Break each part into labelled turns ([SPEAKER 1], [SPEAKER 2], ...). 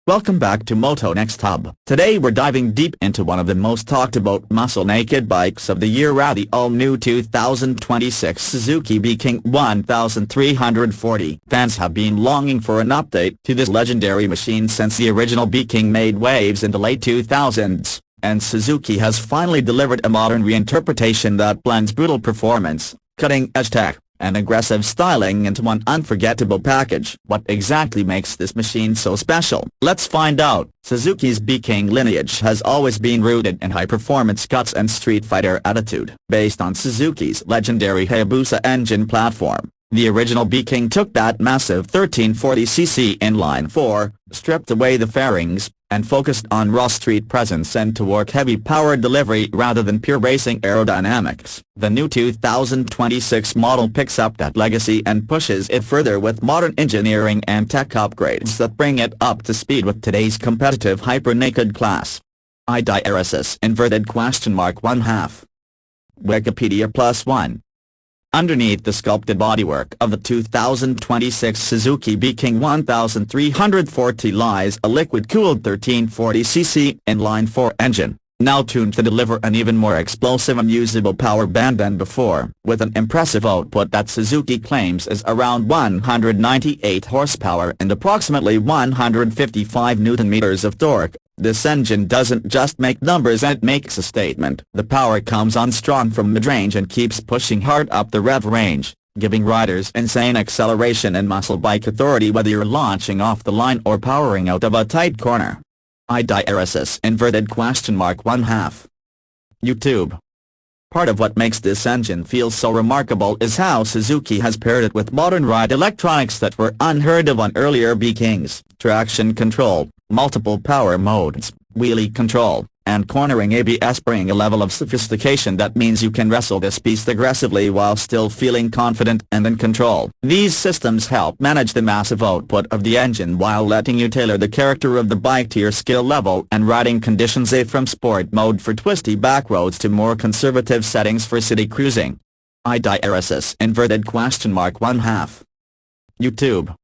[SPEAKER 1] Welcome back to Moto Next Hub. Today we're diving deep into one of the most talked about muscle-naked bikes of the year, the all-new 2026 Suzuki B-King 1340. Fans have been longing for an update to this legendary machine since the original B-King made waves in the late 2000s, and Suzuki has finally delivered a modern reinterpretation that blends brutal performance, cutting-edge tech, and aggressive styling into one unforgettable package. What exactly makes this machine so special? Let's find out. Suzuki's B-King lineage has always been rooted in high-performance guts and streetfighter attitude. Based on Suzuki's legendary Hayabusa engine platform, the original B-King took that massive 1340cc inline-four, stripped away the fairings, and focused on raw street presence and torque heavy power delivery rather than pure racing aerodynamics. The new 2026 model picks up that legacy and pushes it further with modern engineering and tech upgrades that bring it up to speed with today's competitive hyper-naked class. IDRSS inverted question mark 1/2. Wikipedia +1. Underneath the sculpted bodywork of the 2026 Suzuki B-King 1340 lies a liquid-cooled 1340cc inline-four engine, now tuned to deliver an even more explosive and usable power band than before. With an impressive output that Suzuki claims is around 198 horsepower and approximately 155 Nm of torque, this engine doesn't just make numbers, it makes a statement. The power comes on strong from mid-range and keeps pushing hard up the rev range, giving riders insane acceleration and muscle bike authority whether you're launching off the line or powering out of a tight corner. IDRSS inverted question mark 1/2. YouTube. Part of what makes this engine feel so remarkable is how Suzuki has paired it with modern ride electronics that were unheard of on earlier B-Kings. Traction control, multiple power modes, wheelie control, and cornering ABS bring a level of sophistication that means you can wrestle this beast aggressively while still feeling confident and in control. These systems help manage the massive output of the engine while letting you tailor the character of the bike to your skill level and riding conditions, from sport mode for twisty back roads to more conservative settings for city cruising. IDRSS inverted question mark 1/2. YouTube.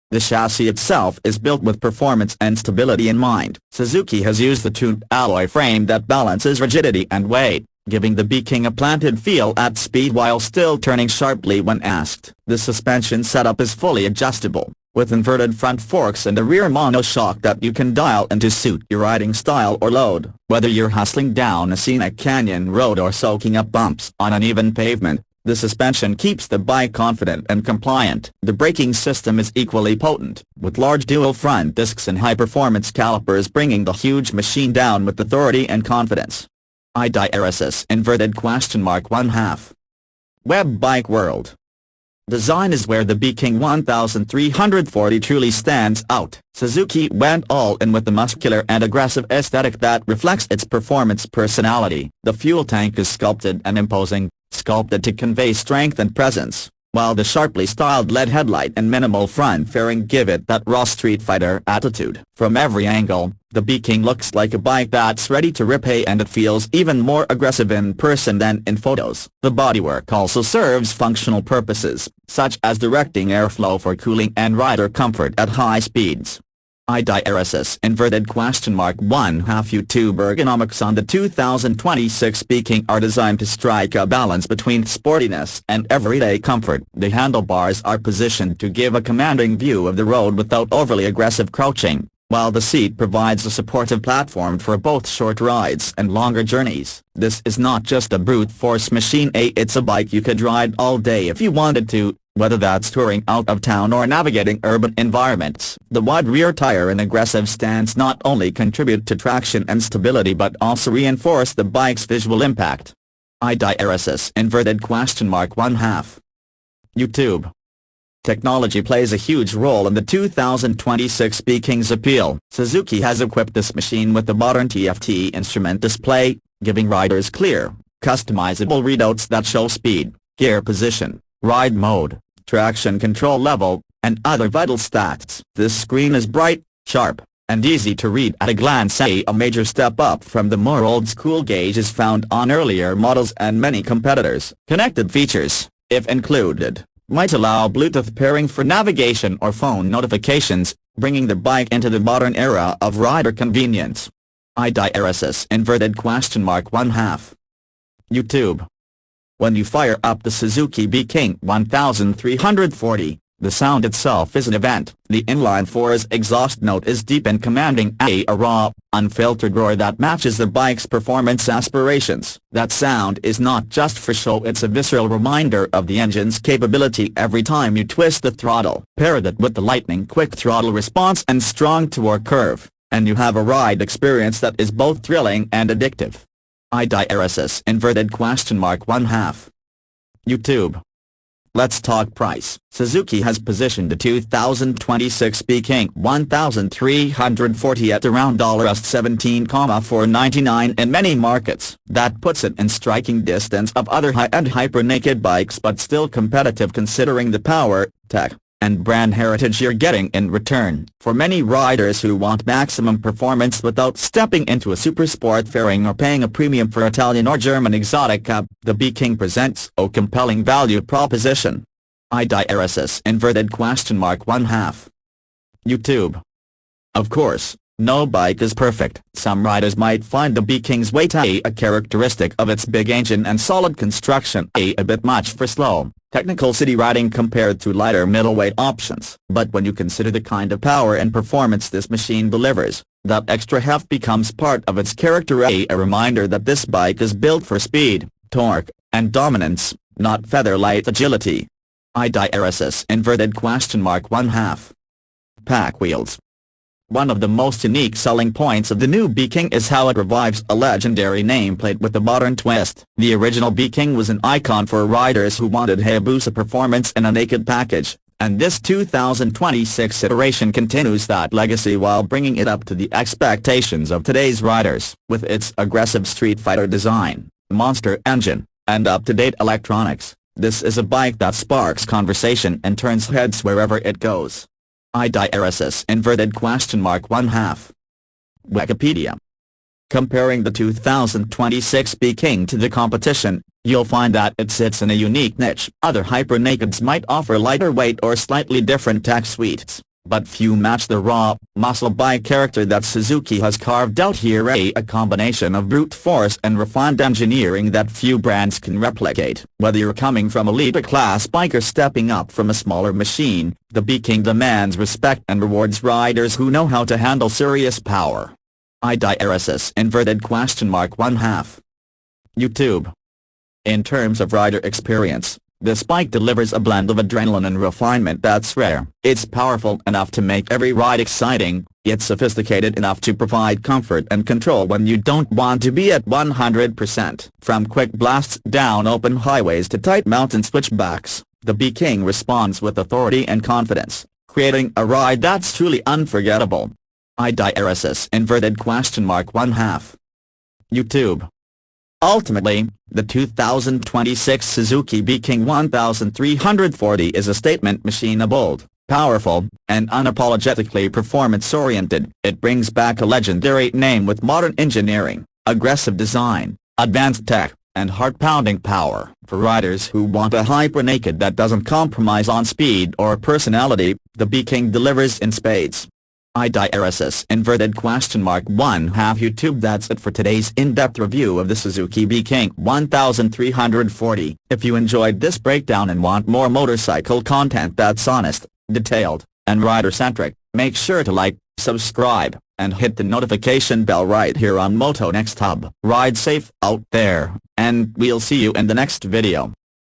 [SPEAKER 1] The chassis itself is built with performance and stability in mind. Suzuki has used the tuned alloy frame that balances rigidity and weight, giving the B-King a planted feel at speed while still turning sharply when asked. The suspension setup is fully adjustable, with inverted front forks and a rear monoshock that you can dial in to suit your riding style or load. Whether you're hustling down a scenic canyon road or soaking up bumps on uneven pavement, the suspension keeps the bike confident and compliant. The braking system is equally potent, with large dual front discs and high-performance calipers bringing the huge machine down with authority and confidence. IDRSS inverted question mark 1/2. Web Bike World. Design is where the B-King 1340 truly stands out. Suzuki went all in with the muscular and aggressive aesthetic that reflects its performance personality. The fuel tank is sculpted and imposing, sculpted to convey strength and presence, while the sharply styled LED headlight and minimal front fairing give it that raw streetfighter attitude. From every angle, the B-King looks like a bike that's ready to rip, and it feels even more aggressive in person than in photos. The bodywork also serves functional purposes, such as directing airflow for cooling and rider comfort at high speeds. IDRSS inverted question mark 1/2. YouTube. Ergonomics on the 2026 B-King are designed to strike a balance between sportiness and everyday comfort. The handlebars are positioned to give a commanding view of the road without overly aggressive crouching, while the seat provides a supportive platform for both short rides and longer journeys. This is not just a brute force machine, it's a bike you could ride all day if you wanted to, whether that's touring out of town or navigating urban environments. The wide rear tire and aggressive stance not only contribute to traction and stability but also reinforce the bike's visual impact. IDRSS inverted question mark 1/2. YouTube. Technology plays a huge role in the 2026 B-King's appeal. Suzuki has equipped this machine with a modern TFT instrument display, giving riders clear, customizable readouts that show speed, gear position, ride mode, traction control level, and other vital stats. This screen is bright, sharp, and easy to read at a glance, a major step up from the more old-school gauges found on earlier models and many competitors. Connected features, if included, might allow Bluetooth pairing for navigation or phone notifications, bringing the bike into the modern era of rider convenience. IDRSS inverted question mark 1/2. YouTube. When you fire up the Suzuki B-King 1340, the sound itself is an event. The inline-four's exhaust note is deep and commanding, a raw, unfiltered roar that matches the bike's performance aspirations. That sound is not just for show, it's a visceral reminder of the engine's capability every time you twist the throttle. Pair that with the lightning-quick throttle response and strong torque curve, and you have a ride experience that is both thrilling and addictive. IDRSS inverted question mark 1/2. YouTube. Let's talk price. Suzuki has positioned the 2026 B-King 1340 at around $17,499 in many markets. That puts it in striking distance of other high-end hyper-naked bikes, but still competitive considering the power, tech, and brand heritage you're getting in return. For many riders who want maximum performance without stepping into a supersport fairing or paying a premium for Italian or German exotic cab, the B-King presents a compelling value proposition. IDRSS inverted question mark 1/2. YouTube. Of course, no bike is perfect. Some riders might find the B-King's weight a characteristic of its big engine and solid construction a bit much for slow, technical city riding compared to lighter middleweight options. But when you consider the kind of power and performance this machine delivers, that extra heft becomes part of its character, a reminder that this bike is built for speed, torque, and dominance, not feather-light agility. IDRSS inverted question mark 1/2. Pack wheels. One of the most unique selling points of the new B-King is how it revives a legendary nameplate with a modern twist. The original B-King was an icon for riders who wanted Hayabusa performance in a naked package, and this 2026 iteration continues that legacy while bringing it up to the expectations of today's riders. With its aggressive streetfighter design, monster engine, and up-to-date electronics, this is a bike that sparks conversation and turns heads wherever it goes. IDRSS inverted question mark 1/2. Wikipedia. Comparing the 2026 B-King to the competition, you'll find that it sits in a unique niche. Other hyper-nakeds might offer lighter weight or slightly different tech suites, but few match the raw, muscle bike character that Suzuki has carved out here, a combination of brute force and refined engineering that few brands can replicate. Whether you're coming from elite class bike or stepping up from a smaller machine, the B-King demands respect and rewards riders who know how to handle serious power. IDRSS inverted question mark 1/2. YouTube. In terms of rider experience, this bike delivers a blend of adrenaline and refinement that's rare. It's powerful enough to make every ride exciting, yet sophisticated enough to provide comfort and control when you don't want to be at 100%. From quick blasts down open highways to tight mountain switchbacks, the B-King responds with authority and confidence, creating a ride that's truly unforgettable. IDRSS inverted question mark 1/2. YouTube. Ultimately, the 2026 Suzuki B-King 1340 is a statement machine, a bold, powerful, and unapologetically performance-oriented. It brings back a legendary name with modern engineering, aggressive design, advanced tech, and heart-pounding power. For riders who want a hyper-naked that doesn't compromise on speed or personality, the B-King delivers in spades. IDRSS inverted question mark 1/2. YouTube. That's it for today's in-depth review of the Suzuki B-King 1340. If you enjoyed this breakdown and want more motorcycle content that's honest, detailed, and rider-centric, make sure to like, subscribe, and hit the notification bell right here on Moto Next Hub. Ride safe out there, and we'll see you in the next video.